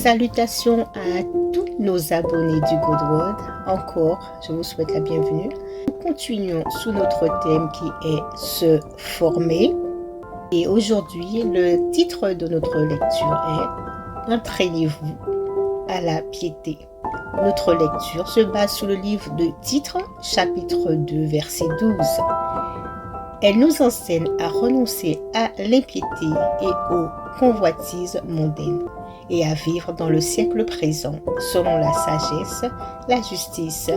Salutations à tous nos abonnés du Good Word. Encore, je vous souhaite la bienvenue. Nous continuons sous notre thème qui est se former. Et aujourd'hui, le titre de notre lecture est Entraînez-vous à la piété. Notre lecture se base sur le livre de Titres, chapitre 2, verset 12. Elle nous enseigne à renoncer à l'impiété et aux convoitises mondaines et à vivre dans le siècle présent selon la sagesse, la justice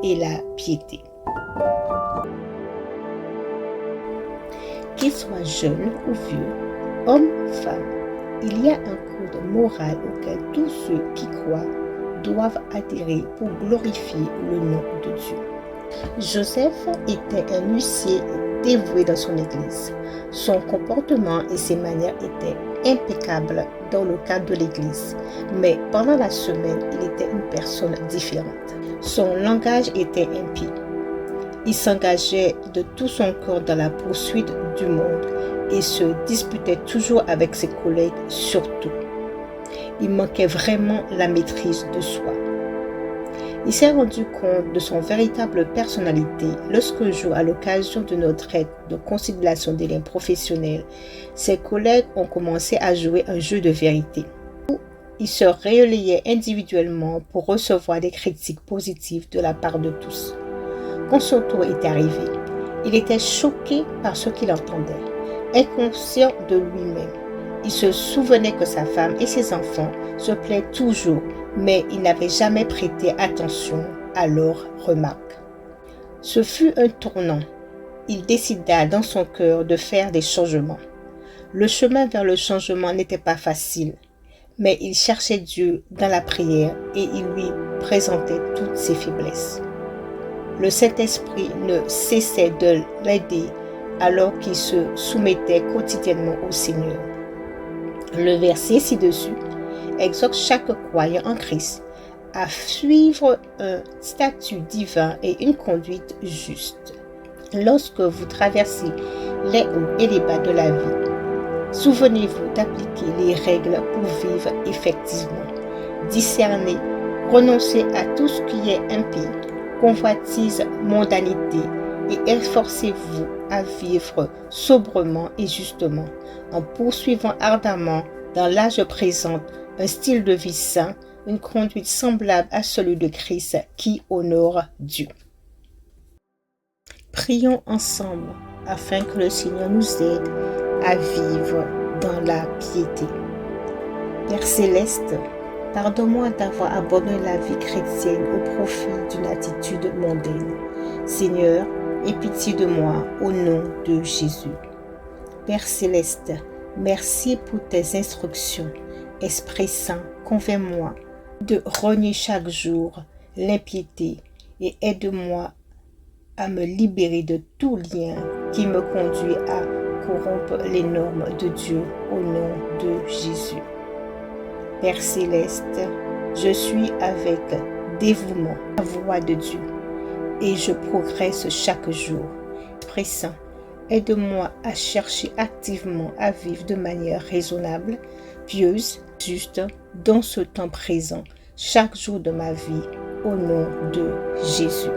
et la piété. Qu'ils soient jeunes ou vieux, hommes, femmes, il y a un code moral auquel tous ceux qui croient doivent adhérer pour glorifier le nom de Dieu. Joseph était un huissier dévoué dans son église. Son comportement et ses manières étaient impeccables dans le cadre de l'église, mais pendant la semaine, il était une personne différente. Son langage était impie. Il s'engageait de tout son corps dans la poursuite du monde et se disputait toujours avec ses collègues sur tout. Il manquait vraiment la maîtrise de soi. Il s'est rendu compte de son véritable personnalité lorsque jour, à l'occasion de notre aide de conciliation des liens professionnels, ses collègues ont commencé à jouer un jeu de vérité. Il se relayait individuellement pour recevoir des critiques positives de la part de tous. Quand son tour est arrivé, il était choqué par ce qu'il entendait, inconscient de lui-même. Il se souvenait que sa femme et ses enfants se plaignaient toujours, mais il n'avait jamais prêté attention à leurs remarques. Ce fut un tournant. Il décida dans son cœur de faire des changements. Le chemin vers le changement n'était pas facile, mais il cherchait Dieu dans la prière et il lui présentait toutes ses faiblesses. Le Saint-Esprit ne cessait de l'aider alors qu'il se soumettait quotidiennement au Seigneur. Le verset ci-dessus exhorte chaque croyant en Christ à suivre un statut divin et une conduite juste. Lorsque vous traversez les hauts et les bas de la vie, souvenez-vous d'appliquer les règles pour vivre effectivement. Discernez, renoncez à tout ce qui est impie, convoitise, mondanité et efforcez-vous à vivre sobrement et justement en poursuivant ardemment dans l'âge présent un style de vie sain, une conduite semblable à celui de Christ qui honore Dieu. Prions ensemble afin que le Seigneur nous aide à vivre dans la piété. Père Céleste, pardonne-moi d'avoir abandonné la vie chrétienne au profit d'une attitude mondaine. Seigneur, aie pitié de moi au nom de Jésus. Père Céleste, merci pour tes instructions. Esprit Saint, convainc-moi de renier chaque jour l'impiété et aide-moi à me libérer de tout lien qui me conduit à corrompre les normes de Dieu au nom de Jésus. Père Céleste, je suis avec dévouement la voix de Dieu et je progresse chaque jour. Esprit Saint, aide-moi à chercher activement à vivre de manière raisonnable, pieuse, juste dans ce temps présent, chaque jour de ma vie, au nom de Jésus.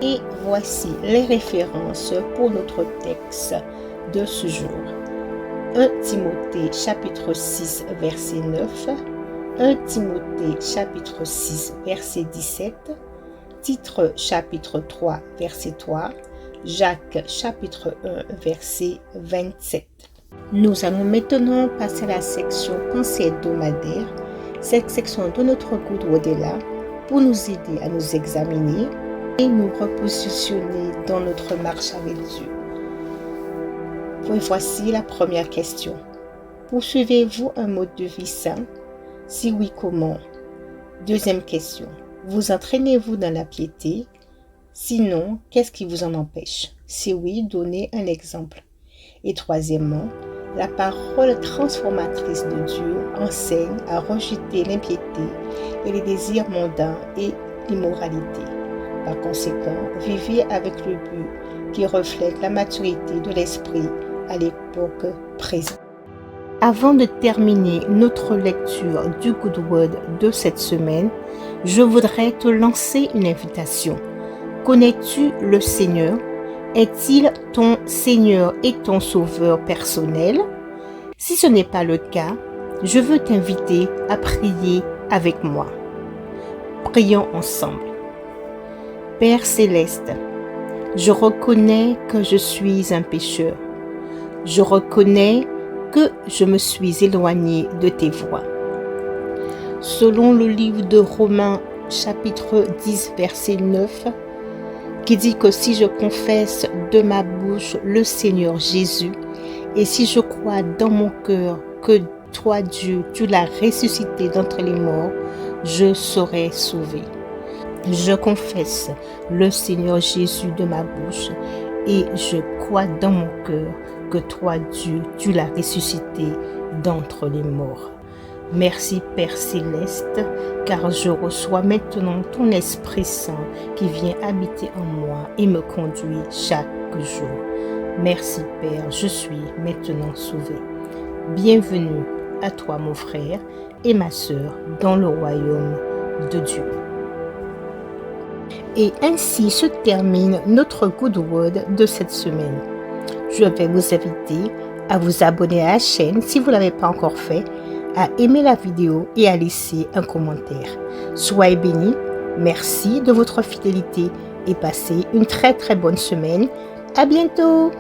Et voici les références pour notre texte de ce jour. 1 Timothée chapitre 6 verset 9, 1 Timothée chapitre 6 verset 17, Titre chapitre 3 verset 3, Jacques chapitre 1 verset 27. Nous allons maintenant passer à la section pensée hebdomadaire. Cette section de notre Good Word est là pour nous aider à nous examiner et nous repositionner dans notre marche avec Dieu. Et voici la première question. Poursuivez-vous un mode de vie sain? Si oui, comment? Deuxième question. Vous entraînez-vous dans la piété? Sinon, qu'est-ce qui vous en empêche? Si oui, donnez un exemple. Et troisièmement, la parole transformatrice de Dieu enseigne à rejeter l'impiété et les désirs mondains et l'immoralité. Par conséquent, vivez avec le but qui reflète la maturité de l'esprit à l'époque présente. Avant de terminer notre lecture du Good Word de cette semaine, je voudrais te lancer une invitation. Connais-tu le Seigneur? Est-il ton Seigneur et ton Sauveur personnel? Si ce n'est pas le cas, je veux t'inviter à prier avec moi. Prions ensemble. Père céleste, je reconnais que je suis un pécheur. Je reconnais que je me suis éloigné de tes voies. Selon le livre de Romains chapitre 10 verset 9, qui dit que si je confesse de ma bouche le Seigneur Jésus et si je crois dans mon cœur que toi Dieu, tu l'as ressuscité d'entre les morts, je serai sauvé. Je confesse le Seigneur Jésus de ma bouche et je crois dans mon cœur que toi Dieu, tu l'as ressuscité d'entre les morts. Merci Père Céleste, car je reçois maintenant ton Esprit Saint qui vient habiter en moi et me conduit chaque jour. Merci Père, je suis maintenant sauvé. Bienvenue à toi mon frère et ma sœur dans le royaume de Dieu. Et ainsi se termine notre Good Word de cette semaine. Je vais vous inviter à vous abonner à la chaîne si vous ne l'avez pas encore fait, à aimer la vidéo et à laisser un commentaire. Soyez bénis, merci de votre fidélité et passez une très bonne semaine. À bientôt!